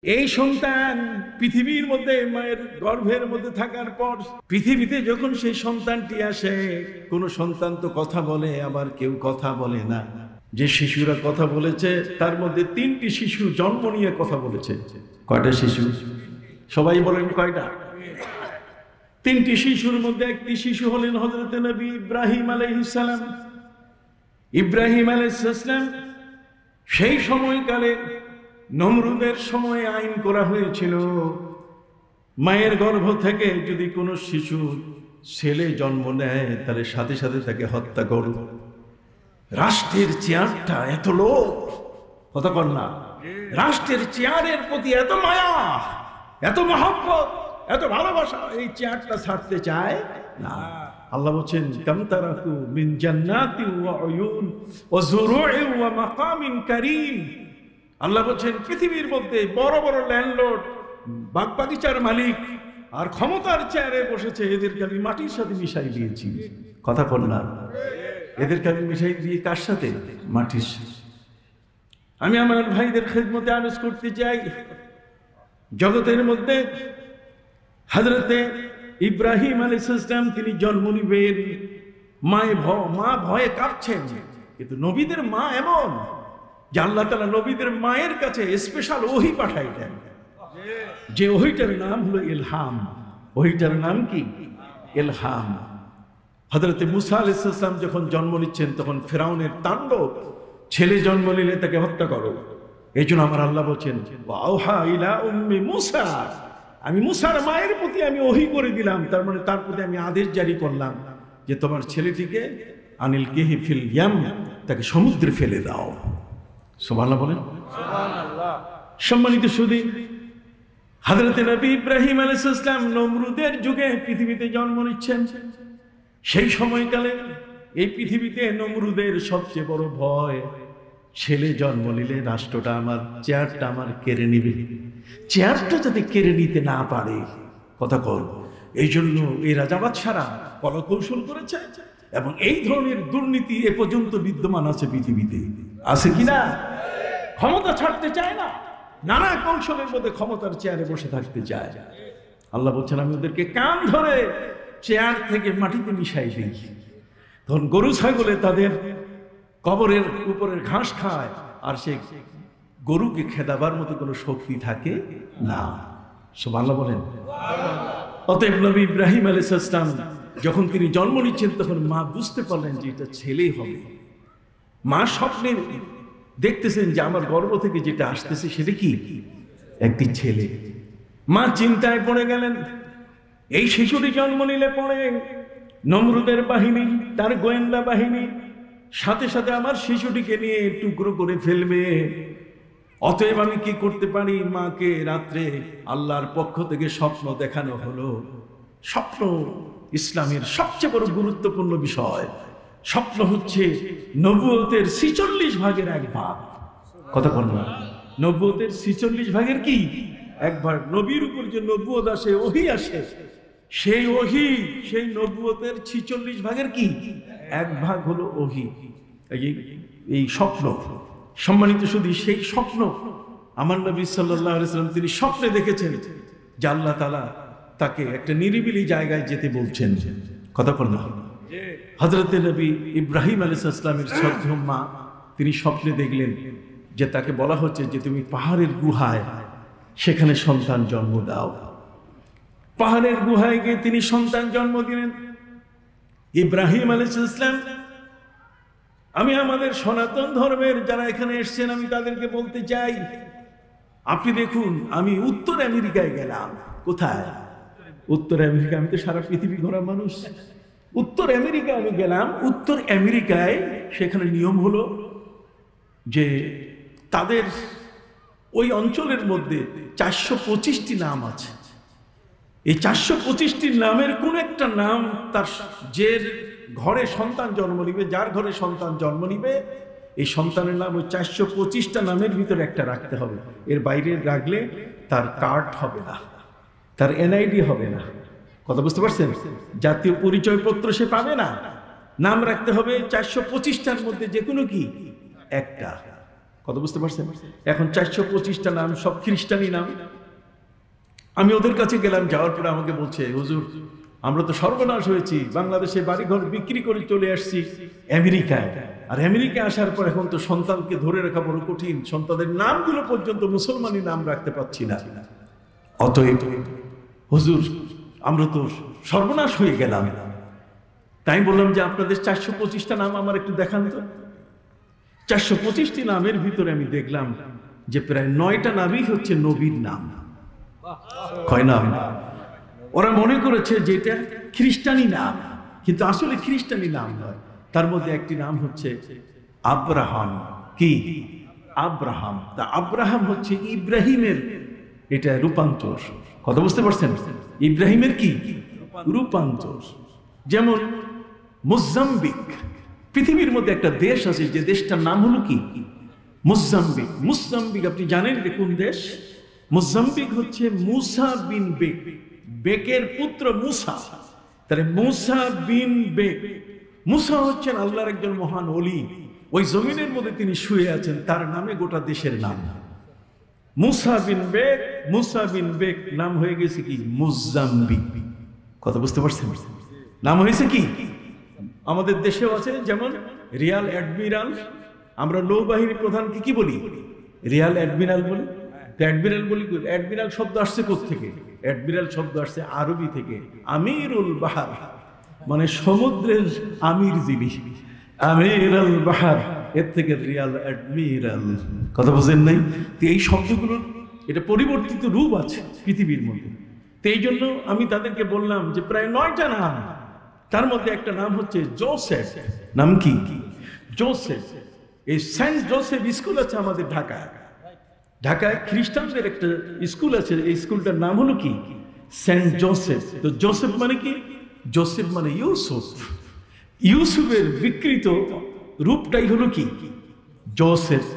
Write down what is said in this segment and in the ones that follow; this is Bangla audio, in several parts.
এই সন্তান পৃথিবীর মধ্যে মায়ের গর্ভের মধ্যে থাকার পর পৃথিবীতে যখন সেই সন্তানটি আসে, কোন সন্তান তো কথা বলে, আবার কেউ কথা বলে না। যে শিশুরা কথা বলেছে তার মধ্যে 3টি শিশু জন্ম নিয়ে কথা বলেছে। কয়টা শিশু? সবাই বলেন কয়টা? 3টি শিশুর মধ্যে একটি শিশু হলেন হযরত নবী ইব্রাহিম আলাইহিস সালাম। ইব্রাহিম আলাইহিস সালাম সেই সময়কালে নমরুদের সময়ে আইন করা হয়েছিল, মায়ের গর্ভ থেকে যদি কোনো শিশু ছেলে জন্ম নেয় তাহলে সাথে সাথে তাকে হত্যা করো। রাষ্ট্রের চেয়ারটা এত লোক, কথা কর না, রাষ্ট্রের চেয়ারের প্রতি এত মায়া, এত মহব্বত, এত ভালোবাসা, এই চেয়ারটা ছাড়তে চায় না। আল্লাহ বলছেন কাম তারাকু মিন জান্নাতিন ওয়া উয়ুন ওয়া যুরুইন ওয়া মাকামিন কারীম। আল্লাহ বলছেন পৃথিবীর মধ্যে বড় বড় ল্যান্ডলর্ড, বাগবাগিচার মালিক আর ক্ষমতার চেয়ারে বসেছে, এদেরকে আমি মাটির সাথে মিশাই দিয়েছি। কথা বল না, এদেরকে আমি মিশাই দিয়ে কার সাথে? মাটির সাথে। আমি আমার ভাইদের খেদমতে আরজ করতে চাই, জগতের মধ্যে হযরতে ইব্রাহিম আলাইহিস সালাম তিনি জন্ম নিবেন, মা ভয়ে কাঁপছেন, কিন্তু নবীদের মা এমন যে আল্লাহ তাআলা নবীদের মায়ের কাছে স্পেশাল ওহী পাঠাই দেন, যে ওহীটার নাম হলো ইলহাম। ওহীটার নাম কি? ইলহাম। হযরতে মুসা আলাইহিস সালাম যখন জন্ম নিচ্ছেন তখন ফিরাউনের তাণ্ডব, ছেলে জন্ম নিলে তাকে হত্যা করো। এই জন্য আমার আল্লাহ বলছেন ওয়াওহা ইলা উম্মি মুসা, আমি মুসার মায়ের প্রতি আমি ওহী করে দিলাম, তার মানে তার প্রতি আমি আদেশ জারি করলাম যে তোমার ছেলেটিকে আনিল কিহি ফিল ইয়াম, তাকে সমুদ্রে ফেলে দাও। সুবহানাল্লাহ বলেন। সুবহানাল্লাহ। সম্মানিত সুধী, হযরত নবী ইব্রাহিম আলাইহিস সালাম নমরুদের যুগে পৃথিবীতে জন্ম নিচ্ছেন। সেই সময়কালে এই পৃথিবীতে নমরুদের সবচেয়ে বড় ভয়, ছেলে জন্ম নিলে রাষ্ট্রটা আমার, চেয়ারটা আমার কেড়ে নিবে, চেয়ারটা যাতে কেড়ে নিতে না পারে। কথা কর। এই জন্য এই রাজা বাদশারা কলকৌশল করেছে, এবং এই ধরনের দুর্নীতি এ পর্যন্ত বিদ্যমান আছে পৃথিবীতে। আছে কিনা? ক্ষমতা ছাড়তে চায় না, নানা কৌশলের মধ্যে ক্ষমতার চেয়ারে বসে থাকতে চায়। আল্লাহ বলছেন আমি ওদেরকে কান ধরে চেয়ার থেকে মাটিতে মিশাই দিই। তখন গরু ছাগলে তাদের কবরের উপরের ঘাস খায়, আর সে গরুকে খেদাবার মতো কোনো শক্তি থাকে না। সুবহানাল্লাহ বলেন। অতএব নবী ইব্রাহিম আলাইহিস সালাম যখন তিনি জন্ম নিচ্ছেন তখন মা বুঝতে পারলেন যে এটা ছেলেই হবে। মা স্বপ্নে দেখতেছেন যে আমার গর্ভ থেকে যেটা আসতেছে সেটা কি? একটি ছেলে। মা চিন্তায় পড়ে গেলেন। এই শিশুটি জন্ম নিলে পড়ে নমরুদের বাহিনী, তার গোয়েন্দা বাহিনী সাথে সাথে আমার শিশুটিকে নিয়ে টুকরো করে ফেলবে। অতএব আমি কি করতে পারি? মাকে রাত্রে আল্লাহর পক্ষ থেকে স্বপ্ন দেখানো হলো। স্বপ্ন ইসলামের সবচেয়ে বড় গুরুত্বপূর্ণ বিষয়। স্বপ্ন হচ্ছে নবুয়তের 46 ভাগের 1 ভাগ। কথা বল না, নবুয়তের 46 ভাগের কি 1 ভাগ। নবীর উপর যে নবুয়ত আসে, ওহী আসে, সেই ওহী, সেই নবুয়তের 46 ভাগের কি 1 ভাগ হলো ওহী। এই স্বপ্ন, সম্মানিত শুধু সেই স্বপ্ন আমার নবী সাল্লাল্লাহু আলাইহি ওয়াসাল্লাম তিনি স্বপ্নে দেখেছেন যে আল্লাহ তাআলা তাকে একটা নিরিবিলি জায়গায় যেতে বলছেন। কথা বল না। হযরত নবী ইব্রাহিম আলাইহিস সালামের শ্রদ্ধেয় মা তিনি স্বপ্নে দেখলেন যে তাকে বলা হচ্ছে যে তুমি পাহাড়ের গুহায় সেখানে সন্তান জন্ম দাও। পাহাড়ের গুহায় গিয়ে তিনি সন্তান জন্ম দিলেন। ইব্রাহিম আলাইহিস সালাম, আমি আমাদের সনাতন ধর্মের যারা এখানে এসেছেন আমি তাদেরকে বলতে চাই, আপনি দেখুন আমি উত্তর আমেরিকায় গেলাম। কোথায়? উত্তর আমেরিকা। আমি তো সারা পৃথিবী ঘোরা মানুষ। উত্তর আমেরিকা আমি গেলাম। উত্তর আমেরিকায় সেখানে নিয়ম হলো যে তাদের ওই অঞ্চলের মধ্যে 425টি নাম আছে। এই 425টি নামের কোন একটা নাম তার যে ঘরে সন্তান জন্ম নিবে, যার ঘরে সন্তান জন্ম নিবে, এই সন্তানের নাম ওই 425টা নামের ভিতরে একটা রাখতে হবে। এর বাইরে রাখলে তার কার্ড হবে না, তার এনআইডি হবে না। কথা বুঝতে পারছেন? জাতীয় পরিচয়পত্র সে পাবে না। নাম রাখতে হবে 425টার মধ্যে যে কোনো কি একটা। কথা বুঝতে পারছেন? এখন 425টা নাম সব খ্রিস্টানি নাম। আমি ওদের কাছে গেলাম, যাওয়ার পরে আমাকে বলছে, হুজুর আমরা তো সর্বনাশ হয়েছি, বাংলাদেশে বাড়িঘর বিক্রি করে চলে আসছি আমেরিকায়, আর আমেরিকায় আসার পর এখন তো সন্তানকে ধরে রাখা বড় কঠিন, সন্তানদের নামগুলো পর্যন্ত মুসলমানি নাম রাখতে পারছি না। অতএব হুজুর আমরা তো সর্বনাশ হয়ে গেলাম। তাই বললাম যে আপনাদের 425টা নাম আমার একটু দেখান তো। 425টি নামের ভিতরে আমি দেখলাম যে প্রায় 9টা নামই হচ্ছে নবীর নাম। কয় নাম? ওরা মনে করেছে যে এটা খ্রিস্টানি নাম, কিন্তু আসলে খ্রিস্টানি নাম নয়। তার মধ্যে একটি নাম হচ্ছে আব্রাহাম। কি? আব্রাহাম। তা আব্রাহাম হচ্ছে ইব্রাহিমের এটা রূপান্তর। কথা বুঝতে পারছেন? ইব্রাহিমের কি রূপান্তর। যেমন মোজাম্বিক, পৃথিবীর মধ্যে একটা দেশ আছে যে দেশটার নাম হলো কি? মোজাম্বিক। মোজাম্বিক আপনি জানেন যে কোন দেশ? মোজাম্বিক হচ্ছে মুসা বিন বেক, বেকের পুত্র মুসা। তাহলে মুসা বিন বেক, মুসা হচ্ছেন আল্লাহর একজন মহান ওলি। ওই জমিনের মধ্যে তিনি শুয়ে আছেন, তার নামে গোটা দেশের নাম। মুসা বিন বেক, মুসা বিন বেক নাম হয়ে গেছে কি? মোজাম্বিক। কথা বুঝতে পারছেন? নাম হয়েছে কি? আমাদের দেশেও আছে, যেমন রিয়াল অ্যাডমিরাল। আমরা নৌবাহিনী প্রধানকে কি বলি? রিয়াল অ্যাডমিরাল বলি। অ্যাডমিরাল বলি, অ্যাডমিরাল শব্দ আসছে কোত্থেকে? অ্যাডমিরাল শব্দ আসছে আরবি থেকে, আমিরুল বাহার, মানে সমুদ্রের আমির যিনি, আমিরুল বাহার, এর থেকে রিয়াল অ্যাডমিরাল। কথা বুঝেন নাই? তো এই শব্দগুলোর এটা পরিবর্তিত রূপ আছে পৃথিবীর মধ্যে। তো এই জন্য আমি তাদেরকে বললাম যে প্রায় 9টা নাম, তার মধ্যে একটা নাম হচ্ছে জোসেফ। নাম কি? জোসেফ। এই সেন্ট জোসেফ স্কুল আছে আমাদের ঢাকায়। ঢাকায় খ্রিস্টানদের একটা স্কুল আছে, এই স্কুলটার নাম হলো কি? Saint Joseph. তো জোসেফ মানে কি? জোসেফ মানে ইউসুফ। ইউসুফের বিকৃত রূপটাই হলো কি? জোসেফ।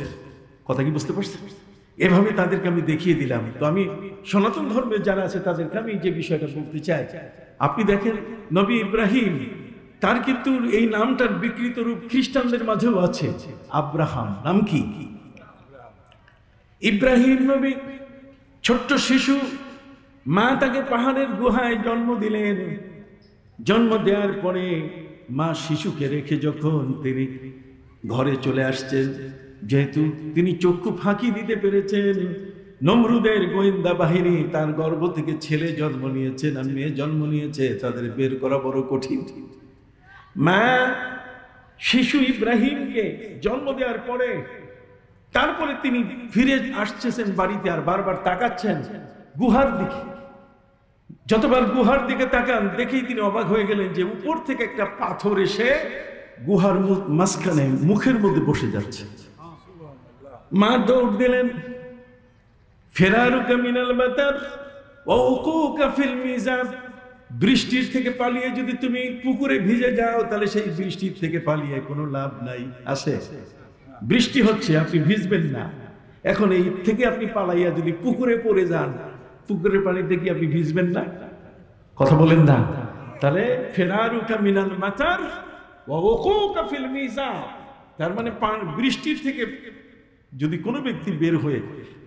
কথা কি বুঝতে পারছেন? এভাবে তাদেরকে আমি দেখিয়ে দিলাম। তো আমি সনাতন ধর্মের যারা আছে তাদেরকে আমি যে বিষয়টা বলতে চাই, আপনি দেখেন নবী ইব্রাহিম, তার কিন্তু এই নামটার বিকৃত রূপ খ্রিস্টানদের মাঝেও আছে। আব্রাহাম নাম কি? ইব্রাহিম নবী ছোট্ট শিশু, মা তাকে পাহাড়ের গুহায় জন্ম দিলেন। জন্ম দেওয়ার পরে মা শিশুকে রেখে যখন তিনি ঘরে চলে আসছেন, যেহেতু তিনি চক্ষু ফাঁকি দিতে পেরেছেন, নমরুদের গোয়েন্দা বাহিনী তার গর্ভ থেকে ছেলে জন্ম নিয়েছেন আর মেয়ে জন্ম নিয়েছে, তাদের বের করা বড় কঠিন। মা শিশু ইব্রাহিমকে জন্ম দেওয়ার পরে তারপরে তিনি ফিরে আসছেন বাড়িতে, আর বারবার তাকাচ্ছেন গুহার দিকে। যতবার গুহার দিকে তাকান দেখেই তিনি অবাক হয়ে গেলেন যে উপর থেকে একটা পাথর এসে গুহার মাঝখানে মুখের মধ্যে বসে যাচ্ছে। মা দৌড় দিলেন, ফেরারুকা মিনাল মাতার ওয়া উকুকা ফিল মিজাব, বৃষ্টির থেকে পালিয়ে যদি তুমি পুকুরে ভিজে যাও তাহলে সেই বৃষ্টির থেকে পালিয়ে কোনো লাভ নাই। আছে বৃষ্টি হচ্ছে, আপনি ভিজবেন না। এখন এই থেকে আপনি পালাইয়া যদি পুকুরে পড়ে যান, পুকুরের পানিতে কি আপনি ভিজবেন না? কথা বলেন না? তাহলে ফেরারুকা মিনাল মাতার ওয়া উকুকা ফিল মিজাব, তার মানে বৃষ্টির থেকে যদি কোনো ব্যক্তি বের হয়ে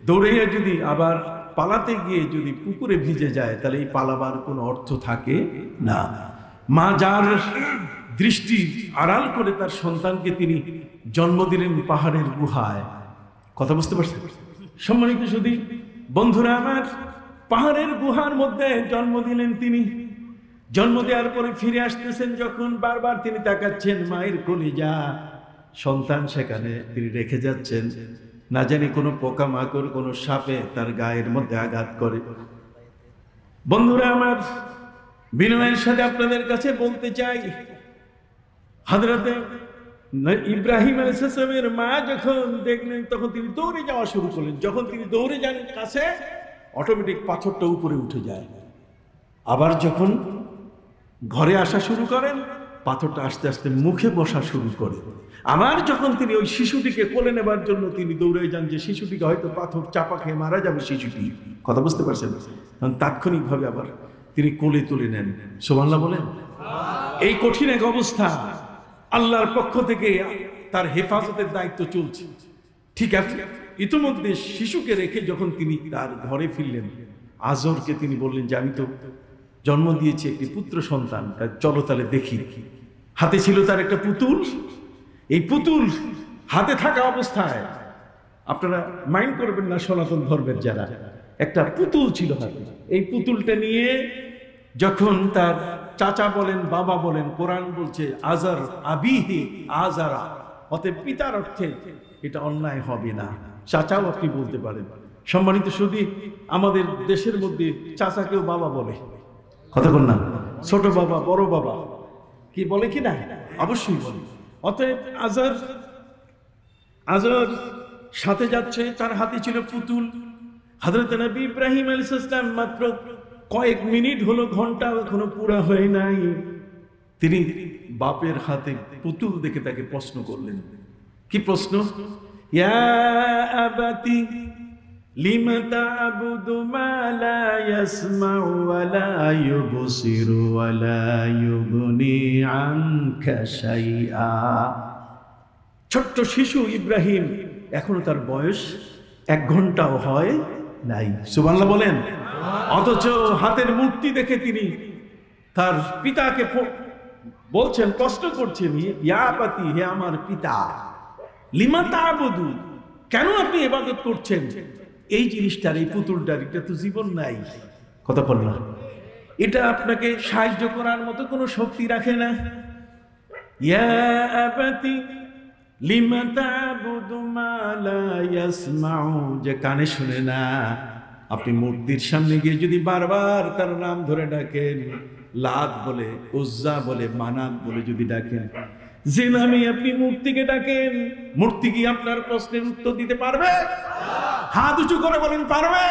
দৌড়াইয়া যদি আবার পালাতে গিয়ে যদি পুকুরে ভিজে যায় তাহলে এই পালাবার কোনো অর্থ থাকে না। মা যার দৃষ্টি আড়াল করে তার সন্তানকে তিনি জন্ম দিলেন পাহাড়ের গুহায়। কথা বুঝতে পারছেন? সম্মানিত শুধু বন্ধুরা আমার, পাহাড়ের গুহার মধ্যে জন্ম দিলেন তিনি। জন্ম দেওয়ার পরে ফিরে আসতেছেন যখন, বারবার তিনি তাকাচ্ছেন মায়ের কলিজা, সন্তান সেখানে তিনি রেখে যাচ্ছেন। না জানি কোনো পোকামাকড়, কোনো সাপে তার গায়ের মধ্যে আঘাত করে। বন্ধুরা আমার, বিনয়ের সাথে আপনাদের কাছে বলতে চাই, হযরতে ইব্রাহিম আলাইহিস সালামের মা যখন দেখলেন তখন তিনি দৌড়ে যাওয়া শুরু করলেন। যখন তিনি দৌড়ে যান কাছে, অটোমেটিক পাথরটা উপরে উঠে যায়। আবার যখন ঘরে আসা শুরু করেন, পাথরটা আস্তে আস্তে মুখে বসা শুরু করে। আবার যখন তিনি ওই শিশুটিকে কোলে নেবার জন্য তিনি দৌড়ে যান যে শিশুটিকে হয়তো পাথর চাপা খেয়ে মারা যাবে শিশুটি, কথা বুঝতে পারছেন? তাৎক্ষণিকভাবে আবার তিনি কোলে তুলে নেন। সুবহানাল্লাহ বলেন। এই কঠিন এক অবস্থা, আল্লাহর পক্ষ থেকে তার হেফাজতের দায়িত্ব চলছে। ঠিক আছে, ইতিমধ্যে শিশুকে রেখে যখন তিনি তার ঘরে ফিরলেন, আজরকে তিনি বললেন যে আমি তো জন্ম দিয়েছি একটি পুত্র সন্তান, চলো তাহলে দেখি। হাতে ছিল তার একটা পুতুল। এই পুতুল হাতে থাকা অবস্থায়, আপনারা মাইন্ড করবেন না সনাতন ধর্মের যারা, একটা পুতুল ছিল হাতে। এই পুতুলটা নিয়ে যখন তার চাচা বলেন, বাবা বলেন, কোরআন বলছে আজার আবিহি আজারা, অতএব পিতার অর্থে এটা অন্যায় হবে না, চাচাও আপনি বলতে পারেন। সম্মানিত শুধু আমাদের দেশের মধ্যে চাচাকেও বাবা বলে, কথা বল না, ছোট বাবা, বড় বাবা, কি বলে কি না? অবশ্যই বলে। অতএব আজার সাথে যাচ্ছে, তার হাতে ছিল পুতুল। হযরত নবী ইব্রাহিম আলাইহিস সালাম মাত্র কয়েক মিনিট হলো, ঘন্টা এখনো পুরা হয় নাই, তিনি বাপের হাতে পুতুল দেখে তাকে প্রশ্ন করলেন। কি প্রশ্ন? ইয়া আবাতি লিমা তা'বুদু মা লা ইয়াসমাউ ওয়া লা ইউবসিরু ওয়া লা ইউগনি আনকা শাইআ। ছোট্ট শিশু ইব্রাহিম, এখনো তার বয়স 1 ঘন্টাও হয় নাই, সুবহানাল্লাহ বলেন। অথচ হাতের মূর্তি দেখে তিনি তার পিতাকে বলছেন, প্রশ্ন করছেন, ইয়া আবাতি, হে আমার পিতা, লিমা তা'বুদু, কেন আপনি ইবাদত করছেন? এই জিনিসটার, এই পুতুলটার, এটা তো জীবন নাই, কথা বল না, এটা আপনাকে সাহায্য করার মতো কোনো শক্তি রাখে না। ইয়া আবাতি লিমা তা'বুদু মা লা ইয়াসমাউ, যে কানে শুনে না। আপনি মূর্তির সামনে গিয়ে যদি বারবার তার নাম ধরে ডাকেন, লাত বলে, উজ্জা বলে, মানাত বলে যদি ডাকেন, যে নামে আপনি মূর্তিকে ডাকেন, মূর্তি কি আপনার প্রশ্নের উত্তর দিতে পারবে? হাত উঁচু করে বলেন, পারবে?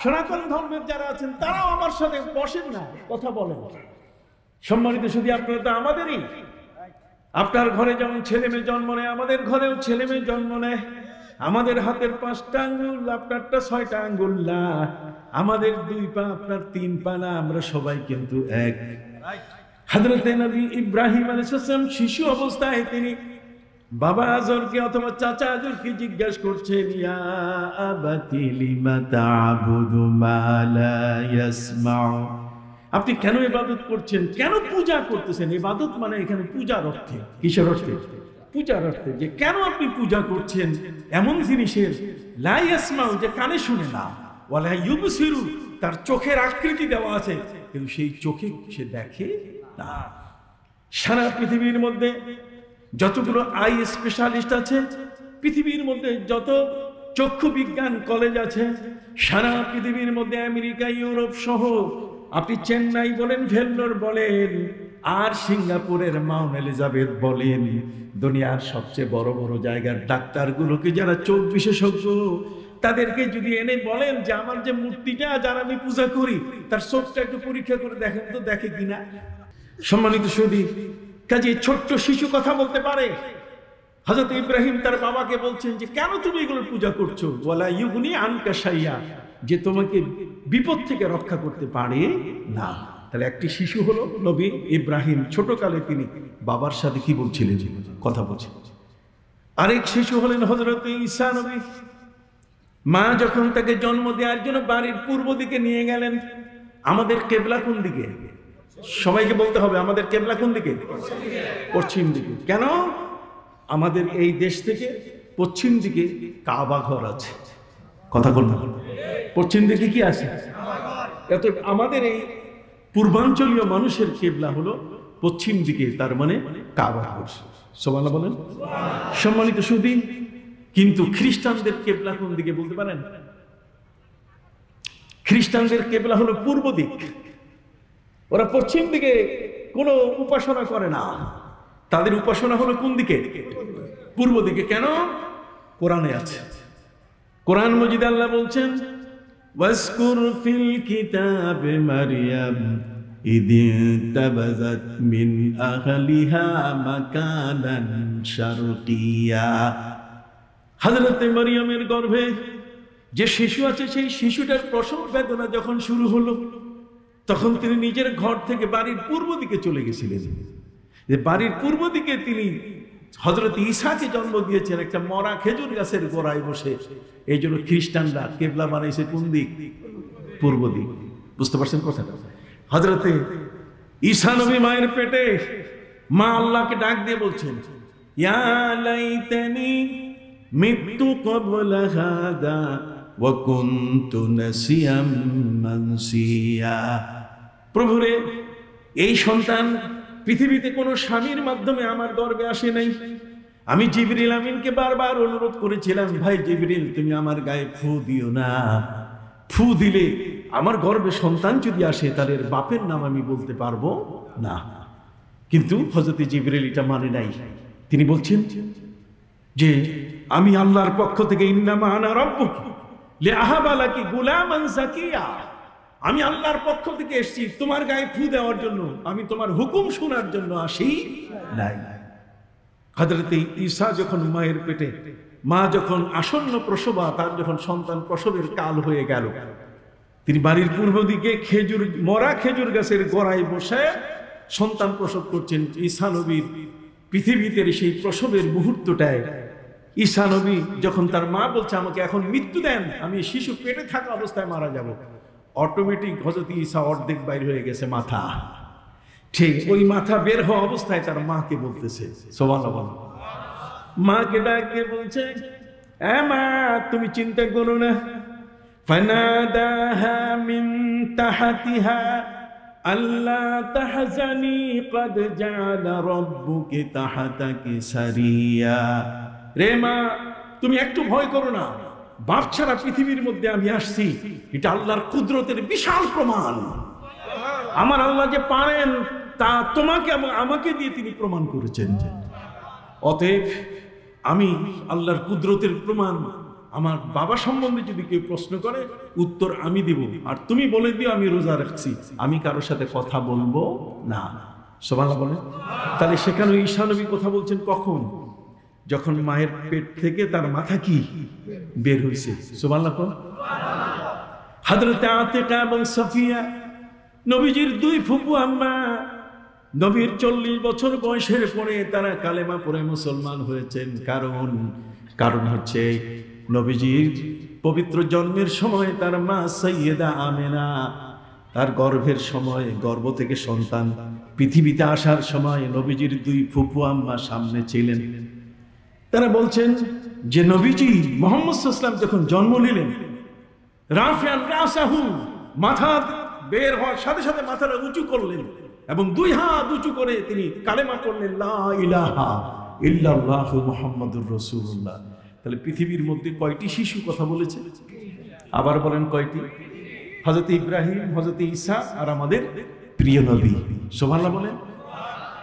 সনাতন ধর্মের যারা আছেন তারাও আমার সাথে বসেন না, কথা বলেন। সম্মানিত শুধু আপনারা তো আমাদেরই, আপনার ঘরে যেমন ছেলে মেয়ে জন্ম নেয়, আমাদের ঘরেও ছেলে মেয়ে জন্ম নেয়। আমাদের হাতের 5টা আঙ্গুল, আপনারটা 6টা আঙ্গুল না, আমাদের 2 পা, আপনার 3 পা না, আমরা সবাই কিন্তু এক। হযরত নবী ইব্রাহিম আলাইহিস সালাম শিশু অবস্থায় তিনি বাবা আজরকে অথবা চাচা আজরকে জিজ্ঞাসা করছেন, ইয়া আবাতি লিমা তা'বুদু মা লা ইয়াসমাউ, আপনি কেন ইবাদত করছেন, কেন পূজা করতেছেন? ইবাদত মানে এখানে পূজার অর্থে, কিসের অর্থে? পূজার অর্থে। যে কেন আপনি পূজা করছেন এমন জিনিসের, লা ইয়াসমাউ, যে কানে শুনে না, ওয়া লা ইউবসিরু, তার চোখের আকৃতি দেওয়া আছে কিন্তু সেই চোখে সে দেখে না। সারা পৃথিবীর মধ্যে যতগুলো আই স্পেশালিস্ট আছে, পৃথিবীর মধ্যে যত চক্ষু বিজ্ঞান কলেজ আছে, সারা পৃথিবীর মধ্যে আমেরিকা, ইউরোপ সহ, আপনি চেন্নাই বলেন, ভেল্লোর বলেন, আর সিঙ্গাপুরের মাউন্ট এলিজাবেথ বলেন, দুনিয়ার সবচেয়ে বড় বড় জায়গার ডাক্তারগুলোকে যারা চোখ বিশেষজ্ঞ, তাদেরকে যদি এনে বলেন যে আমার যে মূর্তিটা যারা আমি পূজা করি, তার চোখটা একটু পরীক্ষা করে দেখেন তো, দেখে কিনা। সম্মানিত সুধী, কাজে ছোট্ট শিশু কথা বলতে পারে। হযরত ইব্রাহিম তার বাবাকে বলছেন যে কেন তুমি এগুলোর পূজা করছো? ওয়ালা ইউগনি আনকা শাইয়া, যে তোমাকে বিপদ থেকে রক্ষা করতে পারে না। তাহলে একটি শিশু হলো নবী ইব্রাহিম, ছোটকালে তিনি বাবার সাথে কি বলছিলেন? কথা বলছিলেন। আরেক শিশু হলেন হযরত ঈসা নবী। মা যখন তাকে জন্ম দেওয়ার জন্য বাড়ির পূর্ব দিকে নিয়ে গেলেন। আমাদের কেবলা কোন দিকে? সবাইকে বলতে হবে, আমাদের কেবলা কোন দিকে? পশ্চিম দিকে। কেন? আমাদের এই দেশ থেকে পশ্চিম দিকে কাবা ঘর আছে, কথা বলুন। পশ্চিম দিকে কি আছে? এত আমাদের এই পূর্বাঞ্চলীয় মানুষের কেবলা হলো পশ্চিম দিকে, তার মানে কাবা ঘর। সুবহানাল্লাহ বলেন। সম্মানিত সুধী, কিন্তু খ্রিস্টানদের কেবলা কোন দিকে বলতে পারেন? খ্রিস্টানদের কেবলা হলো পূর্ব দিক। ওরা পশ্চিম দিকে কোনো উপাসনা করে না, তাদের উপাসনা হলো কোন দিকে? পূর্ব দিকে। কেন? কোরআনে আছে। কোরআন মজিদ আল্লাহ বলছেন, ওয়াজকুর ফিল কিতাবে মারইয়াম ইদতাবাযাত মিন আহলিহা মাকানান শারকিয়া। হযরত মারইয়ামের গর্ভে যে শিশু আছে, সেই শিশুটার প্রসব বেদনা যখন শুরু হলো, তখন তিনি নিজের ঘর থেকে বাড়ির পূর্ব দিকে চলে গেছিলেন। যে বাড়ির পূর্ব দিকে তিনি হযরত ঈসাকে জন্ম দিয়েছেন একটা মরা খেজুর গাছের গোড়ায় বসে। এই জন্য খ্রিস্টানরা কিবলা বানাইছে কোন দিক? পূর্ব দিক। বুঝতে পারছেন কথাটা? হযরতে ঈসা নবী মায়ের পেটে, মা আল্লাহকে ডাক দিয়ে বলছেন, ইয়া লাইতানি মিতু ক্বাবলা হাদা ওয়া কুনতু নাসিয়াম মানসিয়া। প্রভুরে, এই সন্তান পৃথিবীতে কোনো স্বামীর মাধ্যমে আমার গর্ভে আসে নাই। আমি জিবরিল আমিনকে বারবার অনুরোধ করেছিলাম, ভাই জিবরিল তুমি আমার গায়ে ফু দিও না, ফু দিলে আমার গর্ভে সন্তান যদি আসে তাহলে বাপের নাম আমি বলতে পারবো না। কিন্তু হযরত জিবরিল এটা মানে নাই। তিনি বলছেন যে আমি আল্লাহর পক্ষ থেকে ইন্নামা আনা রাব্বুক লিআহাবা লাকি গুলামান যাকিয়া, আমি আল্লাহর পক্ষ থেকে এসেছি তোমার গায়ে ফু দেওয়ার জন্য, আমি তোমার হুকুম শোনার জন্য আসি নাই। হযরত ঈসা যখন মায়ের পেটে, মা যখন আসন্ন প্রসবা, তার যখন সন্তান প্রসবের কাল হয়ে গেল, তিনি বাড়ির পূর্ব দিকে মরা খেজুর গাছের গোড়ায় বসে সন্তান প্রসব করছেন। ঈসা নবীর পৃথিবীতে সেই প্রসবের মুহূর্তটায় ঈসা নবী যখন তার মা বলছে আমাকে এখন মৃত্যু দেন, আমি শিশু পেটে থাকা অবস্থায় মারা যাব, অটোমেটিক হযরত ঈসা অর্ধেক বাইর হয়ে গেছে মাথা। ঠিক ওই মাথা বের হওয়া অবস্থায় তার মাকে বলতেছে, সুবহানাল্লাহ, মাকে ডাকে বলছে, এ মা তুমি চিন্তা করো না। ফানাদাহা মিন তাহতিহা আল্লা তাহজানি ক্বাদ জাআলা রাব্বুকি তাহতাকি সারিয়া। রে মা তুমি একটু ভয় করো না, বাপ ছাড়া পৃথিবীর মধ্যে আমি আসছি, এটা আল্লাহর কুদরতের বিশাল প্রমাণ। আমার আল্লাহ যে পারেন তা তোমাকে এবং আমাকে দিয়ে তিনি প্রমাণ করেছেন। অতএব আমি আল্লাহর কুদরতের প্রমাণ, আমার বাবা সম্বন্ধে যদি কেউ প্রশ্ন করে উত্তর আমি দিব, আর তুমি বলে দিও আমি রোজা রাখছি, আমি কারোর সাথে কথা বলবো না। সুবহানাল্লাহ বলেন। তাহলে সেখানে ঈসা নবী কথা বলছেন কখন? যখন মায়ের পেট থেকে তার মাথা কি বের হয়েছে। সুবহানাল্লাহ। হযরত আতিকা এবং সাফিয়া নবীজির দুই ফুপু আম্মা, নবীর 40 বছর বয়সের পরে তারা কালেমা পড়ে মুসলমান হয়েছেন। কারণ হচ্ছে নবীজির পবিত্র জন্মের সময় তার মা সাইয়েদা আমেনা, তার গর্ভের সময়, গর্ভ থেকে সন্তান পৃথিবীতে আসার সময় নবীজির দুই ফুপু আম্মা সামনে ছিলেন। তারা বলছেন যে নবীজি মুহাম্মদ সাল্লাল্লাহু আলাইহি ওয়াসাল্লাম যখন জন্ম নিলেন, রাফিআন রাসাহু, মাথা বের হওয়ার সাথে সাথে মাথাটা উঁচু করলেন এবং দুই হাত উঁচু করে তিনি কালেমা করলেন, লা ইলাহা ইল্লাল্লাহু মুহাম্মাদুর রাসূলুল্লাহ। তাহলে পৃথিবীর মধ্যে কয়টি শিশু কথা বলেছে? আবার বলেন কয়টি? হযরত ইব্রাহিম, হযরত ঈসা আর আমাদের প্রিয় নবী। সুবহানাল্লাহ বলেন।